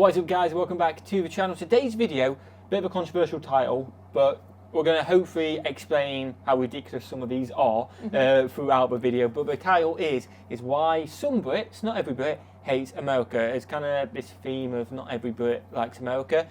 What is up, guys? Welcome back to the channel. Today's video, bit of a controversial title, but we're going to hopefully explain how ridiculous some of these are throughout the video. But the title is why some Brits, not every Brit, hates America. It's kind of this theme of not every Brit likes America.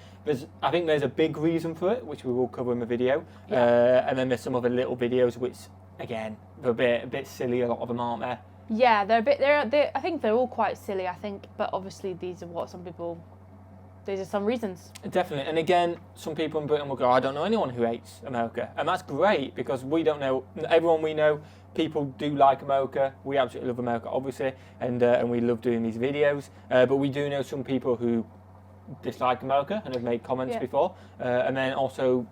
I think there's a big reason for it, which we will cover in the video. Yeah. And then there's some other little videos which, again, they're a bit silly, a lot of them, aren't there? Yeah, they're I think they're all quite silly, but obviously these are some reasons. Definitely, and again, some people in Britain will go, I don't know anyone who hates America. And that's great, because we don't know, everyone we know, people do like America. We absolutely love America, obviously, and we love doing these videos. But we do know some people who dislike America and have made comments before. And then also,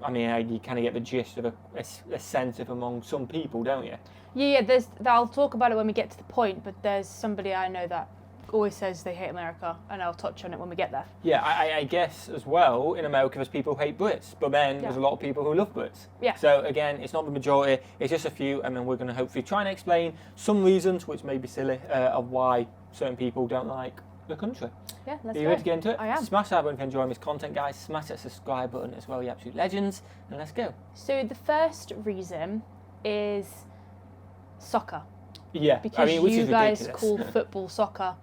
I mean, you kind of get the gist of a sense of among some people, don't you? Yeah, I'll talk about it when we get to the point, but there's somebody I know that always says they hate America, and I'll touch on it when we get there. Yeah, I guess as well, in America there's people who hate Brits, but then there's a lot of people who love Brits. Yeah. So again, it's not the majority, it's just a few, and then we're going to hopefully try and explain some reasons, which may be silly, of why certain people don't like the country. Yeah, let's Are you ready to get into it? I am. Smash that button if you're enjoying this content, guys. Smash that subscribe button as well, you absolute legends, and let's go. So the first reason is soccer. Yeah, because I mean, which you is guys ridiculous. call football soccer.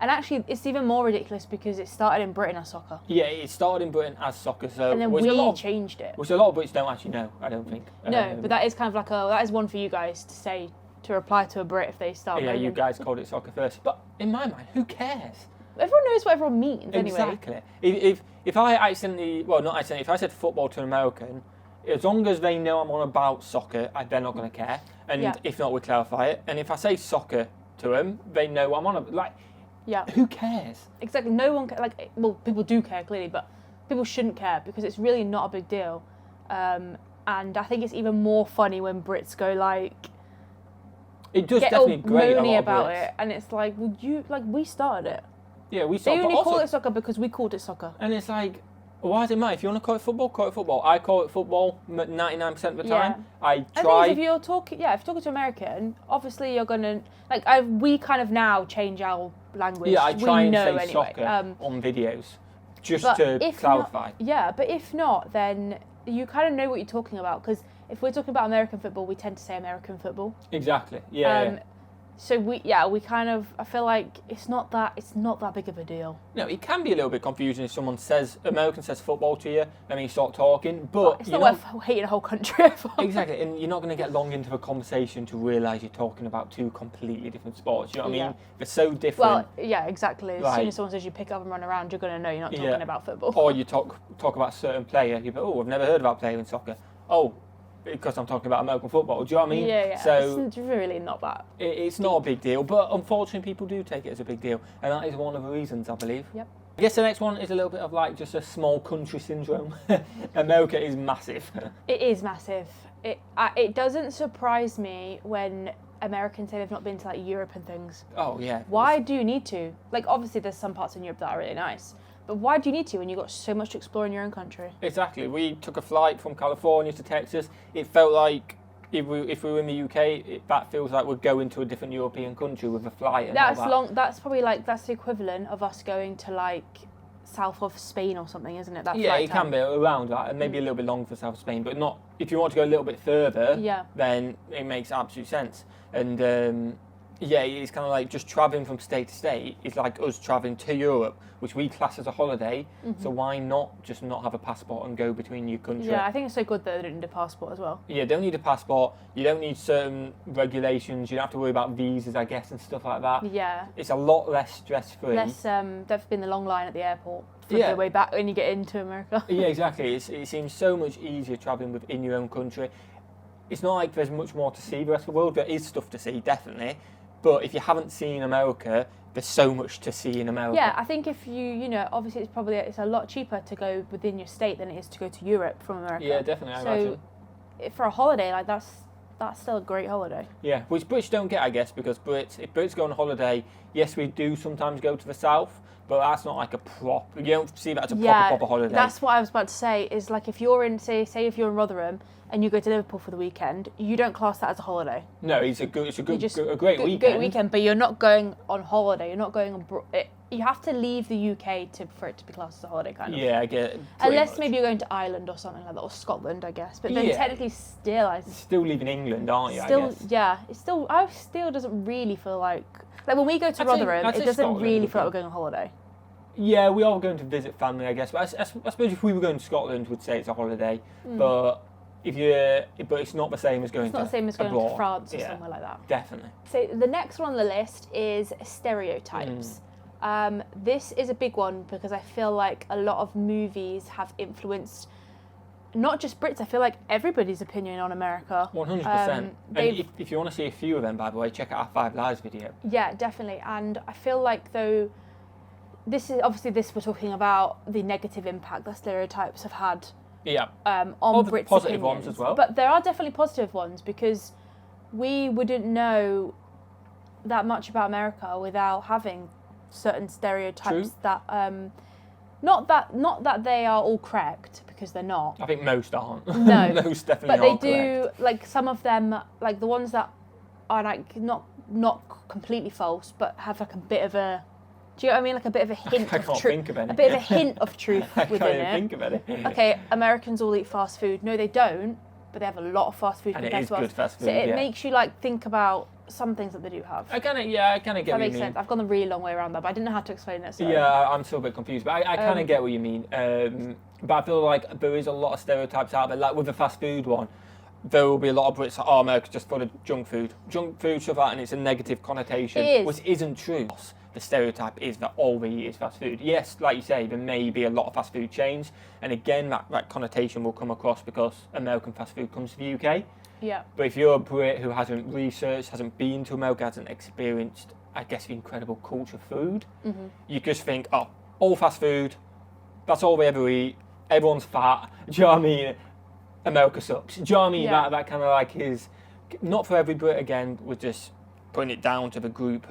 And actually, it's even more ridiculous because it started in Britain as soccer. Yeah, it started in Britain as soccer, so and then we changed it. Which a lot of Brits don't actually know, I don't think. No, but that is kind of like that is one for you guys to say, to reply to a Brit if they start. Yeah, you guys called it soccer first, but in my mind, who cares? Everyone knows what everyone means anyway. Exactly. If I accidentally, well, not accidentally, if I said football to an American, as long as they know I'm on about soccer, they're not going to care. And if not, we clarify it. And if I say soccer to them, they know I'm on who cares? Exactly. No one well, people do care clearly, but people shouldn't care because it's really not a big deal. And I think it's even more funny when Brits go it does definitely grate a lot of about Brits. it, and it's like, would you we started it? Yeah, we started. They only call it soccer because we called it soccer. And it's like, why does it matter? If you want to call it football, call it football. I call it football 99% of the time. I try. If you're talking to American, obviously you're gonna we kind of now change our language. Yeah, I try and say anyway. soccer on videos, just to clarify. But if not, then you kind of know what you're talking about, because if we're talking about American football, we tend to say American football. Exactly. Yeah. So we kind of, I feel like it's not that big of a deal. No, it can be a little bit confusing if someone American says football to you, and then you start talking, but it's not worth hating a whole country over. Exactly, and you're not going to get long into the conversation to realise you're talking about two completely different sports, you know what I mean? They're so different. Well, yeah, exactly. As soon as someone says you pick up and run around, you're going to know you're not talking about football. Or you talk about a certain player, you go, oh, I've never heard about a player in soccer. Oh, because I'm talking about American football, do you know what I mean? Yeah. So it's really not that. It's not a big deal, but unfortunately people do take it as a big deal, and that is one of the reasons, I believe. Yep. I guess the next one is a little bit of just a small country syndrome. America is massive. It is massive. It doesn't surprise me when Americans say they've not been to Europe and things. Oh yeah. Why do you need to? Obviously there's some parts in Europe that are really nice. But why do you need to when you've got so much to explore in your own country? Exactly. We took a flight from California to Texas. It felt like if we were in the UK, that feels like we're going to a different European country with a flight. And that's all that. long. That's probably that's the equivalent of us going to south of Spain or something, isn't it? Yeah, it can be around that, and maybe a little bit longer for south of Spain, but not if you want to go a little bit further. Yeah. Then it makes absolute sense. And it's kind of just travelling from state to state. It's like us travelling to Europe, which we class as a holiday. So why not just not have a passport and go between your country? Yeah, I think it's so good that they don't need a passport as well. Yeah, don't need a passport. You don't need certain regulations. You don't have to worry about visas, I guess, and stuff like that. Yeah. It's a lot less stress-free. There's been the long line at the airport for the way back when you get into America. Yeah, exactly. It seems so much easier travelling within your own country. It's not like there's much more to see the rest of the world. There is stuff to see, definitely. But if you haven't seen America, there's so much to see in America. Yeah, I think if obviously it's a lot cheaper to go within your state than it is to go to Europe from America. Yeah, definitely, I imagine. For a holiday, that's still a great holiday. Yeah, which Brits don't get, I guess, because if Brits go on holiday, yes, we do sometimes go to the south, but that's not like a proper, you don't see that as a proper holiday. That's what I was about to say, is if you're in, say if you're in Rotherham, and you go to Liverpool for the weekend, you don't class that as a holiday. No, it's a great weekend. Great weekend, but you're not going on holiday. You're not going you have to leave the UK for it to be classed as a holiday, kind of. Yeah, I get it. Unless maybe you're going to Ireland or something like that, or Scotland, I guess. But then technically still leaving England, aren't you? Still, I guess. yeah. I still doesn't really feel like when we go to Rotherham, it doesn't Scotland really feel like we're going on holiday. Yeah, we are going to visit family, I guess. But I suppose if we were going to Scotland, we'd say it's a holiday. But it's not the same as going to France or somewhere like that. Definitely. So the next one on the list is stereotypes. This is a big one because I feel like a lot of movies have influenced not just Brits, I feel like everybody's opinion on America. 100%. And if you want to see a few of them, by the way, check out our 5 Lives video. Yeah, definitely. And I feel like, though, we're talking about the negative impact that stereotypes have had on Brits' positive opinions. ones as well. But there are definitely positive ones because we wouldn't know that much about America without having certain stereotypes that not that they are all correct, because they're not. I think most aren't. No. Most definitely but they aren't do correct. like some of them, like the ones that are like not completely false but have like a bit of a, do you know what I mean, like a bit of a hint I of can't think of any. a bit of a hint of truth I within can't it. even think of any. Okay, Americans all eat fast food. No, they don't, but they have a lot of fast food And it compared is to us. good fast food, So it makes you like think about some things that they do have. I kind of get that what you makes mean. sense. I've gone the really long way around that, but I didn't know how to explain it. So. Yeah, I'm still a bit confused, but I kind of get what you mean. But I feel like there is a lot of stereotypes out there. Like with the fast food one, there will be a lot of Brits that are America's just full of junk food, stuff like that, and it's a negative connotation, It is. which isn't true. The stereotype is that all they eat is fast food. Yes, like you say, there may be a lot of fast food chains, and again, that connotation will come across because American fast food comes to the UK. Yeah. But if you're a Brit who hasn't researched, hasn't been to America, hasn't experienced, I guess, the incredible culture of food, you just think, oh, all fast food, that's all we ever eat, everyone's fat, do you know what I mean? America sucks. Do you know what I mean? Yeah. That kind of like is, not for every Brit again, we're just putting it down to the group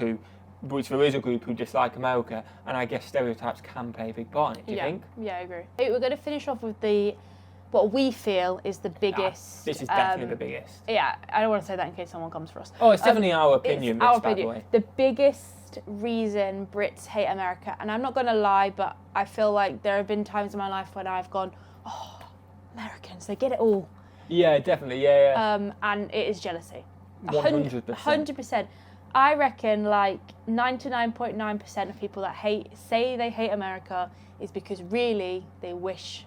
which there is a group who dislike America, and I guess stereotypes can play a big part in it, do you think? Yeah, I agree. We're going to finish off with what we feel is the biggest. This is definitely the biggest. Yeah, I don't want to say that in case someone comes for us. Oh, it's definitely our opinion, It's our by the opinion. way. The biggest reason Brits hate America, and I'm not going to lie, but I feel like there have been times in my life when I've gone, oh, Americans, they get it all. Yeah, definitely, yeah. And it is jealousy. 100%. 100%. I reckon like 99.9% of people that say they hate America is because really they wish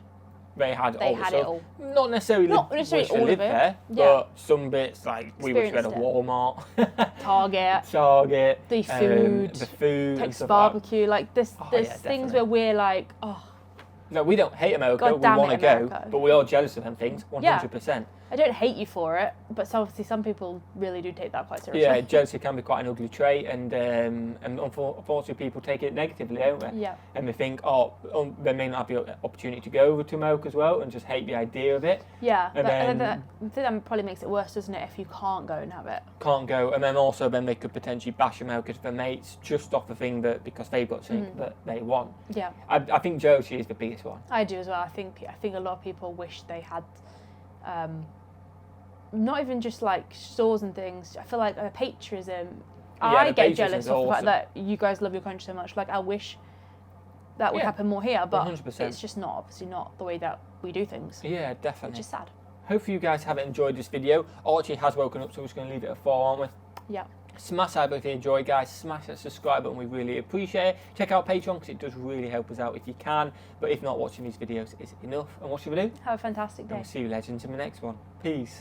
they had it all. Not necessarily Not wish necessarily to all live of it. there, Yeah. but some bits, like we wish we had a Experienced Walmart, Target, the the food, and Texas stuff barbecue, like this. Oh, There's yeah, things definitely. where we're like, oh, No, we don't hate America. God we damn want to it, go, America. but we are jealous of them things. 100%. I don't hate you for it, but obviously some people really do take that quite seriously. Yeah, jealousy can be quite an ugly trait, and unfortunately people take it negatively, don't they? Yeah. And they think, they may not have the opportunity to go over to America as well, and just hate the idea of it. Yeah, And I think then that probably makes it worse, doesn't it, if you can't go and have it? can't go, and then also then they could potentially bash America to their mates just off the thing that because they've got something that they want. Yeah. I think jealousy is the biggest one. I do as well. I think a lot of people wish they had, not even just like stores and things. I feel like patriotism. I get jealous of the fact that you guys love your country so much. Like I wish that would happen more here, but 100%. it's just obviously not the way that we do things. Yeah, definitely. Which is sad. Hopefully you guys have enjoyed this video. Archie has woken up, so we're just going to leave it at 4, aren't we? Yeah. Smash that button if you enjoy, guys. Smash that subscribe button, we really appreciate it. Check out Patreon because it does really help us out if you can. But if not, watching these videos is enough. And what should we do? Have a fantastic And day. we'll see you legends in the next one. Peace.